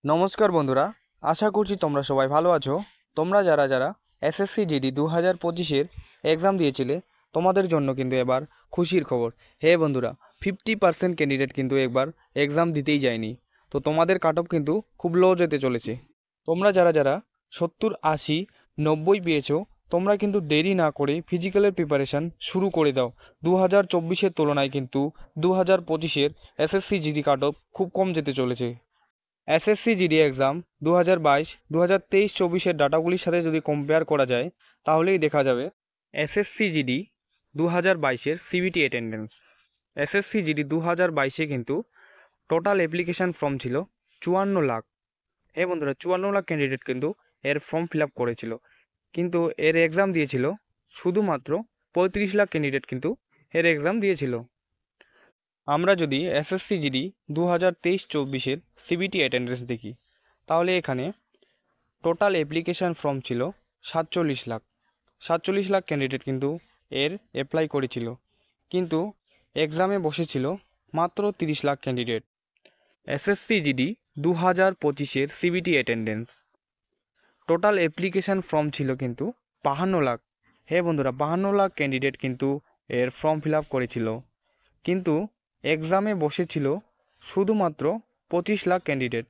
নমস্কার বন্ধুরা, আশা করছি তোমরা সবাই ভালো আছো। তোমরা যারা যারা এসএসসি জিডি 2025-এর এক্সাম দিয়েছিলে তোমাদের জন্য কিন্তু এবার খুশির খবর। হে বন্ধুরা, 50% ক্যান্ডিডেট কিন্তু একবার এক্সাম দিতেই যায়নি। তো তোমাদের কাট অফ কিন্তু খুব লো যেতে চলেছে। তোমরা যারা যারা 70, 80, 90 পেয়েছো তোমরা কিন্তু দেরি না করে ফিজিক্যালের প্রিপারেশান শুরু করে দাও। 2024-এর তুলনায় কিন্তু 2025-এর এসএসসি জিডি কাট অফ খুব কম যেতে চলেছে। এসএসসি জিডি এক্সাম 2022, 2023-24-এর ডাটাগুলির সাথে যদি কম্পেয়ার করা যায় তাহলেই দেখা যাবে এসএসসি জিডি 2022-এর সিবিটি অ্যাটেন্ডেন্স। এসএসসি জিডি 2022-এ কিন্তু টোটাল অ্যাপ্লিকেশান ফর্ম ছিল 54 লাখ। বন্ধুরা, 54 লাখ ক্যান্ডিডেট কিন্তু এর ফর্ম ফিল আপ করেছিল, কিন্তু এর এক্সাম দিয়েছিল শুধুমাত্র 35 লাখ ক্যান্ডিডেট কিন্তু এর এক্সাম দিয়েছিল। আমরা যদি এসএসসি জিডি 2023-24-এর সিবিটি অ্যাটেন্ডেন্স দেখি তাহলে এখানে টোটাল অ্যাপ্লিকেশান ফর্ম ছিল 47 লাখ। 47 লাখ ক্যান্ডিডেট কিন্তু এর অ্যাপ্লাই করেছিল, কিন্তু এক্সামে বসেছিল মাত্র 30 লাখ ক্যান্ডিডেট। এসএসসি জিডি 2025-এর CBT attendance total application form ছিল কিন্তু 52 লাখ। বন্ধুরা, 52 লাখ ক্যান্ডিডেট কিন্তু এর ফর্ম ফিল আপ করেছিল, কিন্তু এক্সামে বসেছিল শুধুমাত্র 25 লাখ ক্যান্ডিডেট।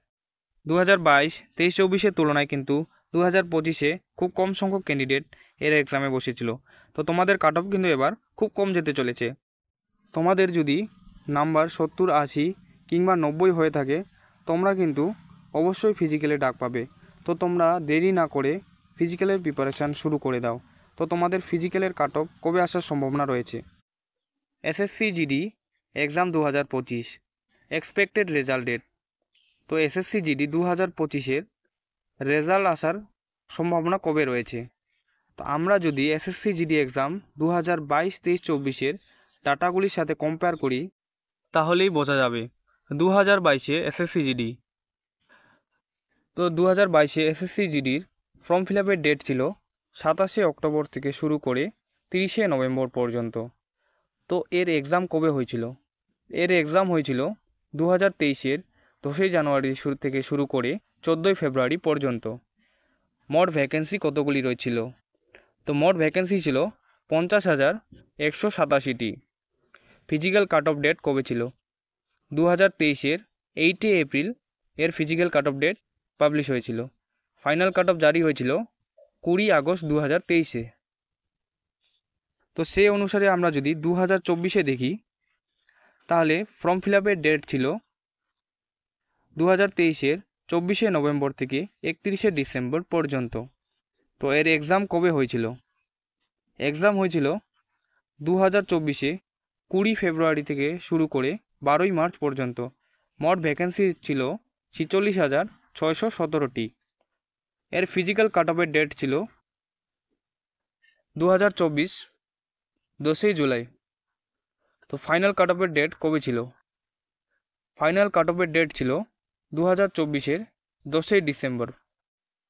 2022-23-24-এর তুলনায় কিন্তু 2025-এ খুব কম সংখ্যক ক্যান্ডিডেট এর এক্সামে বসেছিল। তো তোমাদের কাট অফ কিন্তু এবার খুব কম যেতে চলেছে। তোমাদের যদি নাম্বার 70, 80 কিংবা 90 হয়ে থাকে তোমরা কিন্তু অবশ্যই ফিজিক্যালে ডাক পাবে। তো তোমরা দেরি না করে ফিজিক্যালের প্রিপারেশান শুরু করে দাও। তো তোমাদের ফিজিক্যালের কাট অফ কবে আসার সম্ভাবনা রয়েছে? SSC GD exam 2025 expected result date. তো এসএসসি জিডি 2025-এর রেজাল্ট আসার সম্ভাবনা কবে রয়েছে? তো আমরা যদি এসএসসি জিডি এক্সাম 2022-23-24-এর ডাটাগুলির সাথে কম্পেয়ার করি তাহলেই বোঝা যাবে 2022-এ এসএসসি জিডি। তো 2022-এ এসএসসি জিডির ফর্ম ফিল আপের ডেট ছিল 27শে অক্টোবর থেকে শুরু করে 30শে নভেম্বর পর্যন্ত। তো এর এক্সাম কবে হয়েছিল? এর এক্সাম হয়েছিল 2023-এর 10ই জানুয়ারি থেকে শুরু করে 14ই ফেব্রুয়ারি পর্যন্ত। মোট ভ্যাকেন্সি কতগুলি রয়েছিল? তো মোট ভ্যাকেন্সি ছিল 50,187টি। ফিজিক্যাল কাট অফ ডেট কবে ছিল? 2023-এর 8 এপ্রিল এর physical cut off date publish হয়েছিল। ফাইনাল কাট অফ জারি হয়েছিল 20 আগস্ট 2023-এ। তো সে অনুসারে আমরা যদি 2024-এ দেখি তাহলে ফর্ম ফিল আপের ডেট ছিল 2023-এর 24শে নভেম্বর থেকে 31শে ডিসেম্বর পর্যন্ত। তো এর এক্সাম কবে হয়েছিল? এক্সাম হয়েছিল 2024-এ 20 ফেব্রুয়ারি থেকে শুরু করে 12ই মার্চ পর্যন্ত। মোট ভ্যাকেন্সি ছিল 46,617টি। এর ফিজিক্যাল কাট অফের ডেট ছিল 2024 10ই জুলাই। তো ফাইনাল কাট অফের ডেট কবে ছিল? ফাইনাল কাট অফের ডেট ছিল 2024-এর 10ই ডিসেম্বর।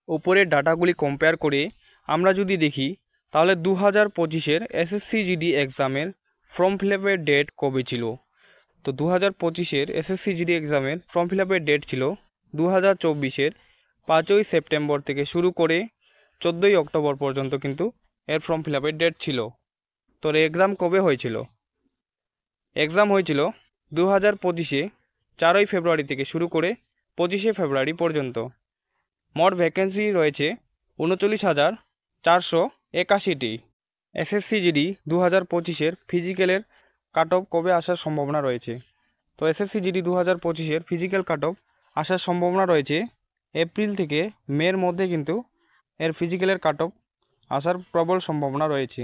ওপরের ডাটাগুলি কম্পেয়ার করে আমরা যদি দেখি তাহলে 2025-এর এসএসসি জিডি এক্সামের ফর্ম ফিল আপের ডেট কবে ছিল? তো 2025-এর এসএসসি জিডি এক্সামের ফর্ম ফিল আপের ডেট ছিল 2024-এর 5ই সেপ্টেম্বর থেকে শুরু করে 14ই অক্টোবর পর্যন্ত কিন্তু এর ফর্ম ফিল আপের ডেট ছিল। তোর এক্সাম কবে হয়েছিল? এক্সাম হয়েছিল 2025-এ 4ই ফেব্রুয়ারি থেকে শুরু করে 25শে ফেব্রুয়ারি পর্যন্ত। মোট ভ্যাকেন্সি রয়েছে 39,481টি। এসএসসি জিডি 2025-এর ফিজিক্যালের কাট অফ কবে আসার সম্ভাবনা রয়েছে? তো এসএসসি জিডি 2025-এর ফিজিক্যাল কাট অফ আসার সম্ভাবনা রয়েছে এপ্রিল থেকে মের মধ্যে কিন্তু এর ফিজিক্যালের কাট অফ আসার প্রবল সম্ভাবনা রয়েছে।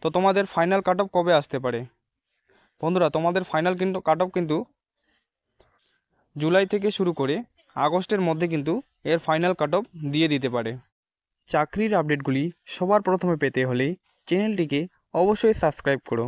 তো তোমাদের ফাইনাল কাট অফ কবে আসতে পারে? বন্ধুরা, তোমাদের ফাইনাল কিন্তু কাট অফ কিন্তু জুলাই থেকে শুরু করে আগস্টের মধ্যে কিন্তু এর ফাইনাল কাট অফ দিয়ে দিতে পারে। চাকরির আপডেটগুলি সবার প্রথমে পেতে হলে চ্যানেলটিকে অবশ্যই সাবস্ক্রাইব করো।